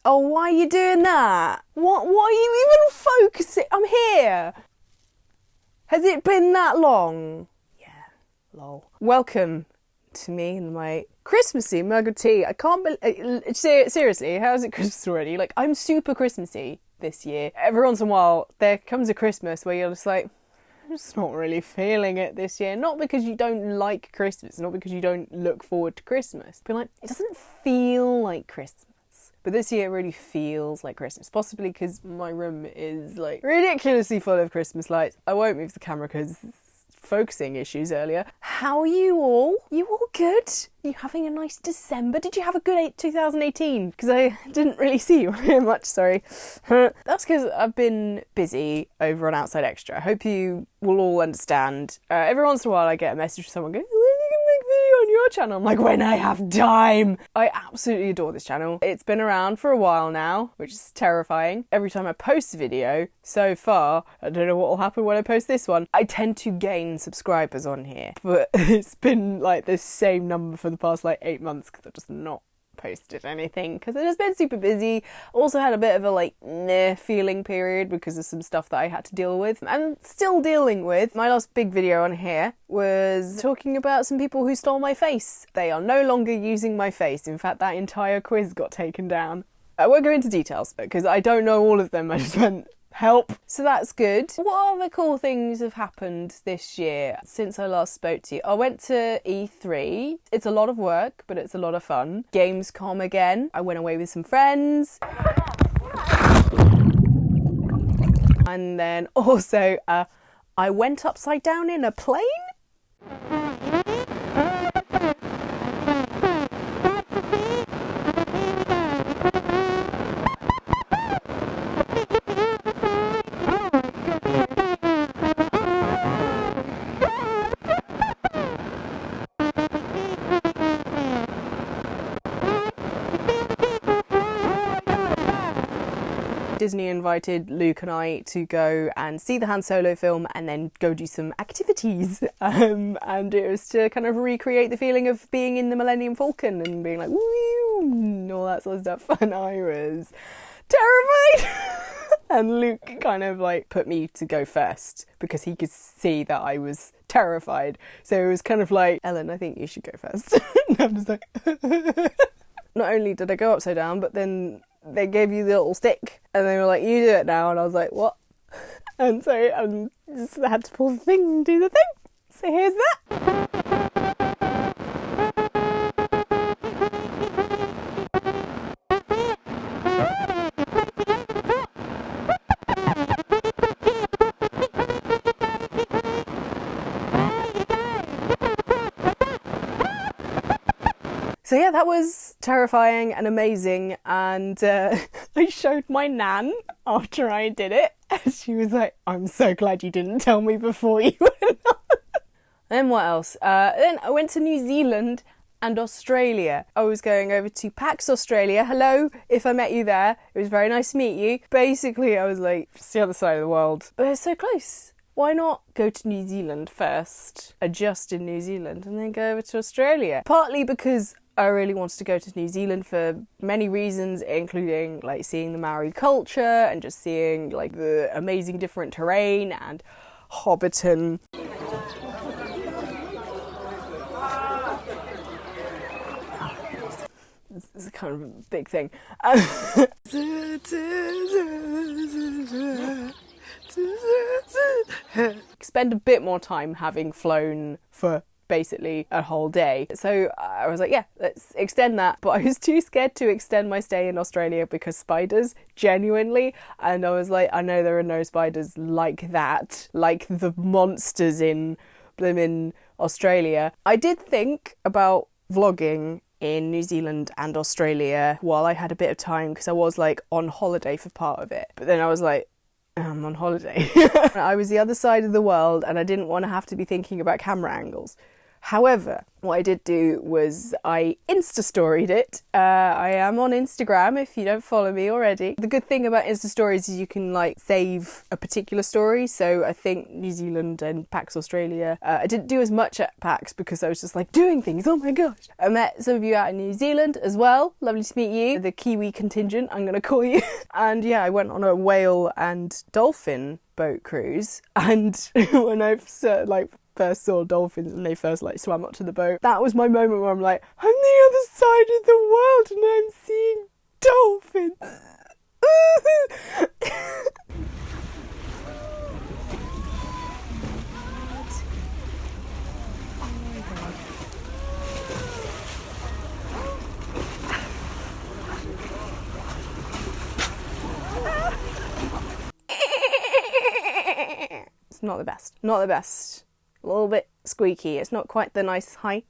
Oh, why are you doing that? What? Why are you even focusing? I'm here. Has it been that long? Yeah, lol. Welcome to me and my Christmassy mug of tea. I can't believe... seriously, how is it Christmas already? Like, I'm super Christmassy this year. Every once in a while, there comes a Christmas where you're just like, I'm just not really feeling it this year. Not because you don't like Christmas, not because you don't look forward to Christmas, but like, it doesn't feel like Christmas. But this year it really feels like Christmas, possibly because my room is like ridiculously full of Christmas lights. I won't move the camera because focusing issues earlier. How are you all? You all good? You having a nice December? Did you have a good 2018? Because I didn't really see you here much, sorry. That's because I've been busy over on Outside Extra. I hope you will all understand. Every once in a while I get a message from someone going, on your channel. I'm like, when I have time. I absolutely adore this channel. It's been around for a while now, which is terrifying. Every time I post a video, so far, I don't know what will happen when I post this one, I tend to gain subscribers on here. But it's been like the same number for the past like 8 months because I've just not posted anything because I've just been super busy. Also had a bit of a like meh feeling period because of some stuff that I had to deal with and still dealing with. My last big video on here was talking about some people who stole my face. They are no longer using my face. In fact, that entire quiz got taken down. I won't go into details because I don't know all of them. I just went, help. So that's good. What other cool things have happened this year since I last spoke to you? I went to E3. It's a lot of work, but it's a lot of fun. Gamescom again. I went away with some friends. And then also, I went upside down in a plane. Disney invited Luke and I to go and see the Han Solo film and then go do some activities. And it was to kind of recreate the feeling of being in the Millennium Falcon and being like, woo, and all that sort of stuff. And I was terrified. And Luke kind of like put me to go first because he could see that I was terrified. So it was kind of like, Ellen, I think you should go first. And I'm just like... Not only did I go upside down, but then they gave you the little stick and they were like, you do it now. And I was like, what? And so I just had to pull the thing and do the thing. So here's that. So yeah, that was terrifying and amazing, and I showed my nan after I did it, and she was like, I'm so glad you didn't tell me before you went on. Then what else? Then I went to New Zealand and Australia. I was going over to PAX Australia. Hello, if I met you there. It was very nice to meet you. Basically, I was like, it's the other side of the world. But it's so close. Why not go to New Zealand first, adjust in New Zealand, and then go over to Australia? Partly because I really wanted to go to New Zealand for many reasons, including like seeing the Maori culture and just seeing like the amazing different terrain and Hobbiton. It's kind of a big thing. Spend a bit more time having flown for basically a whole day. So I was like, yeah, let's extend that. But I was too scared to extend my stay in Australia because spiders, genuinely. And I was like, I know there are no spiders like that, like the monsters in Australia. I did think about vlogging in New Zealand and Australia while I had a bit of time because I was like on holiday for part of it. But then I was like, I'm on holiday. I was the other side of the world and I didn't want to have to be thinking about camera angles. However, what I did do was I Insta-storied it. I am on Instagram if you don't follow me already. The good thing about Insta-stories is you can like save a particular story. So I think New Zealand and PAX Australia, I didn't do as much at PAX because I was just like doing things. Oh my gosh. I met some of you out in New Zealand as well. Lovely to meet you. The Kiwi contingent, I'm going to call you. And yeah, I went on a whale and dolphin boat cruise. And when I first saw dolphins and they first like swam up to the boat, that was my moment where I'm like, I'm the other side of the world and I'm seeing dolphins. It's not the best. Not the best. A little bit squeaky. It's not quite the nice high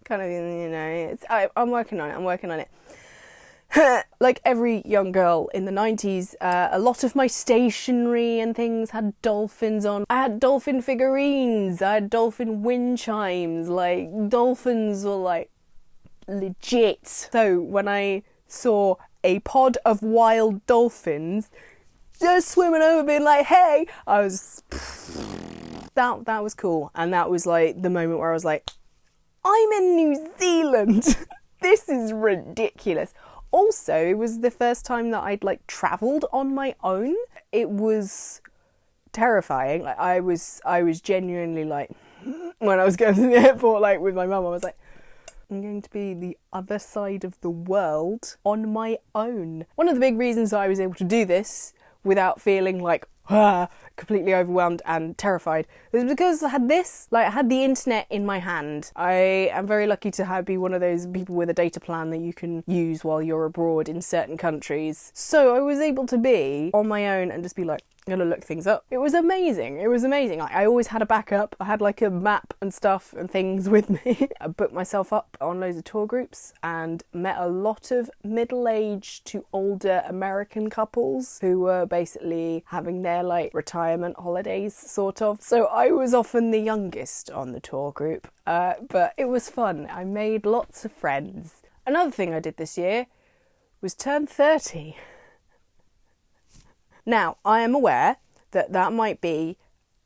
kind of, you know. I'm working on it. I'm working on it. Like every young girl in the 90s, a lot of my stationery and things had dolphins on. I had dolphin figurines. I had dolphin wind chimes. Like, dolphins were like legit. So when I saw a pod of wild dolphins just swimming over being like, hey, I was... That was cool. And that was like the moment where I was like, I'm in New Zealand. This is ridiculous. Also, it was the first time that I'd like travelled on my own. It was terrifying. Like I was genuinely like, when I was going to the airport, like with my mum, I was like, I'm going to be the other side of the world on my own. One of the big reasons I was able to do this without feeling like completely overwhelmed and terrified was because I had this, like I had the internet in my hand. I am very lucky to be one of those people with a data plan that you can use while you're abroad in certain countries. So I was able to be on my own and just be like, I'm gonna look things up. It was amazing. It was amazing. Like, I always had a backup. I had like a map and stuff and things with me. I booked myself up on loads of tour groups and met a lot of middle-aged to older American couples who were basically having their like retirement holidays sort of. So I was often the youngest on the tour group, but it was fun. I made lots of friends. Another thing I did this year was turn 30. Now, I am aware that that might be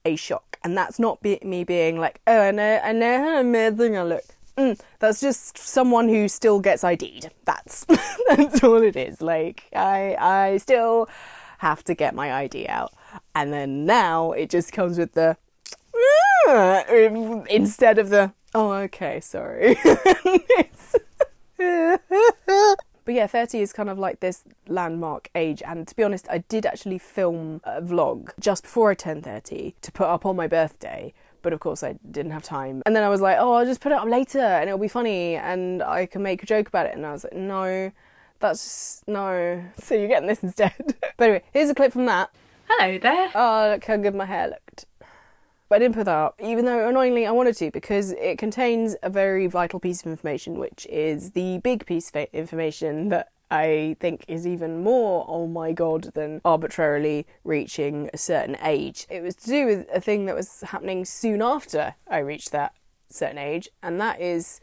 a shock, and that's not me being like, oh, I know how amazing I look. That's just someone who still gets ID'd. That's all it is. Like, I still have to get my ID out, and then now it just comes with the instead of the oh, okay, sorry. But yeah, 30 is kind of like this landmark age, and to be honest, I did actually film a vlog just before I turned 30 to put up on my birthday, but of course I didn't have time. And then I was like, oh, I'll just put it up later and it'll be funny and I can make a joke about it. And I was like, no, no. So you're getting this instead. But anyway, here's a clip from that. Hello there. Oh, look how good my hair looked. But I didn't put that up, even though annoyingly I wanted to, because it contains a very vital piece of information, which is the big piece of information that I think is even more, oh my god, than arbitrarily reaching a certain age. It was to do with a thing that was happening soon after I reached that certain age, and that is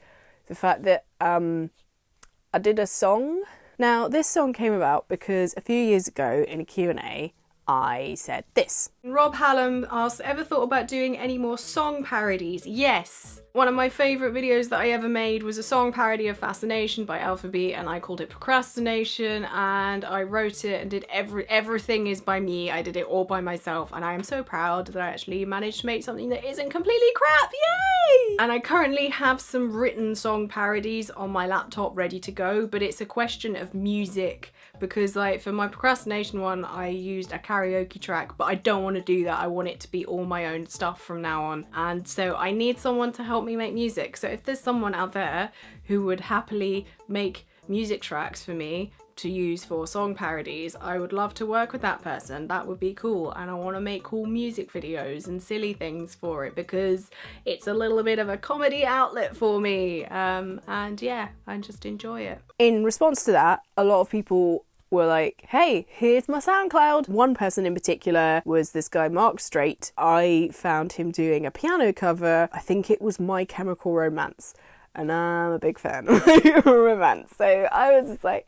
the fact that I did a song. Now, this song came about because a few years ago in a Q&A, I said this. Rob Hallam asked, ever thought about doing any more song parodies? Yes. One of my favourite videos that I ever made was a song parody of Fascination by Alphabet, and I called it Procrastination, and I wrote it and did everything is by me. I did it all by myself, and I am so proud that I actually managed to make something that isn't completely crap. Yay! And I currently have some written song parodies on my laptop ready to go, but it's a question of music, because like for my Procrastination one I used a karaoke track, but I don't want to do that. I want it to be all my own stuff from now on, and so I need someone to help me make music. So if there's someone out there who would happily make music tracks for me to use for song parodies, I would love to work with that person. That would be cool, and I want to make cool music videos and silly things for it because it's a little bit of a comedy outlet for me, and yeah, I just enjoy it. In response to that, a lot of people were like, hey, here's my SoundCloud. One person in particular was this guy, Mark Straight. I found him doing a piano cover. I think it was My Chemical Romance. And I'm a big fan of My Chemical Romance. So I was just like,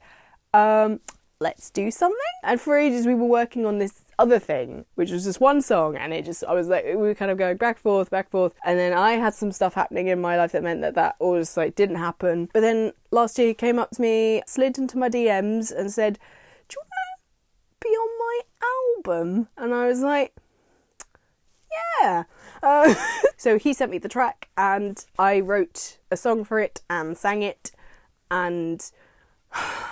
let's do something. And for ages we were working on this other thing, which was just one song, and I was like, we were kind of going back and forth, and then I had some stuff happening in my life that meant that all just like didn't happen. But then last year he came up to me, slid into my DMs and said, do you want to be on my album? And I was like, yeah. So he sent me the track and I wrote a song for it and sang it, and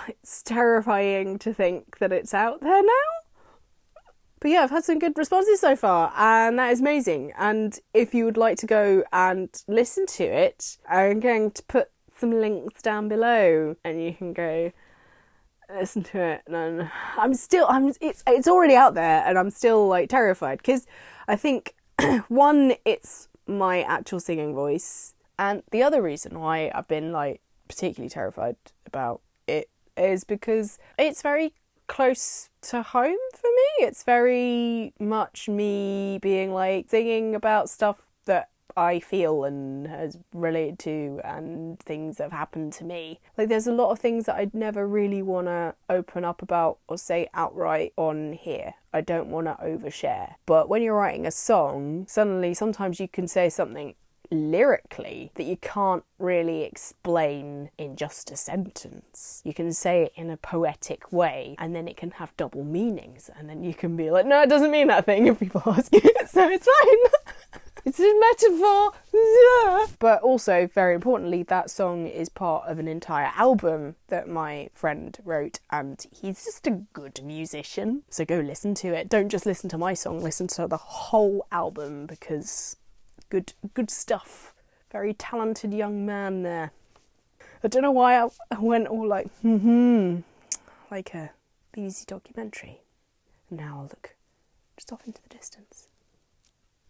it's terrifying to think that it's out there now. But yeah, I've had some good responses so far, and that is amazing. And if you would like to go and listen to it, I'm going to put some links down below, and you can go listen to it. And it's already out there, and I'm still like terrified because I think one, it's my actual singing voice, and the other reason why I've been like particularly terrified about it is because it's very close to home for me. It's very much me being like singing about stuff that I feel and has related to and things that have happened to me. Like there's a lot of things that I'd never really want to open up about or say outright on here. I don't want to overshare. But when you're writing a song, suddenly sometimes you can say something lyrically that you can't really explain in just a sentence. You can say it in a poetic way and then it can have double meanings, and then you can be like, no, it doesn't mean that thing if people ask you, so it's fine. It's a metaphor. But also, very importantly, that song is part of an entire album that my friend wrote, and he's just a good musician. So go listen to it. Don't just listen to my song, listen to the whole album, because good stuff. Very talented young man there. I don't know why I went all like, like a BBC documentary. And now I'll look just off into the distance.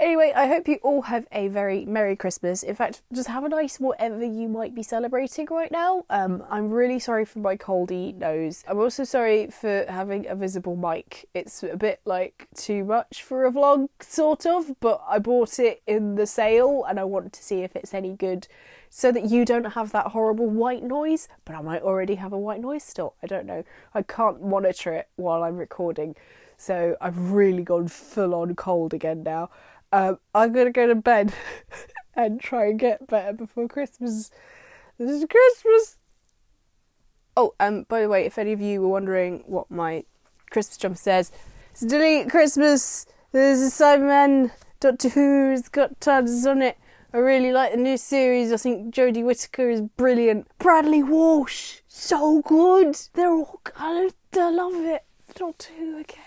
Anyway, I hope you all have a very Merry Christmas. In fact, just have a nice whatever you might be celebrating right now. I'm really sorry for my coldy nose. I'm also sorry for having a visible mic. It's a bit like too much for a vlog, sort of, but I bought it in the sale and I want to see if it's any good so that you don't have that horrible white noise. But I might already have a white noise still. I don't know. I can't monitor it while I'm recording. So I've really gone full on cold again now. I'm going to go to bed and try and get better before Christmas. This is Christmas! Oh, by the way, if any of you were wondering what my Christmas jumper says, it's Delete Christmas! There's a Cyberman Doctor Who's got TARDIS on it. I really like the new series. I think Jodie Whittaker is brilliant. Bradley Walsh, so good! They're all... I love it. Doctor Who again.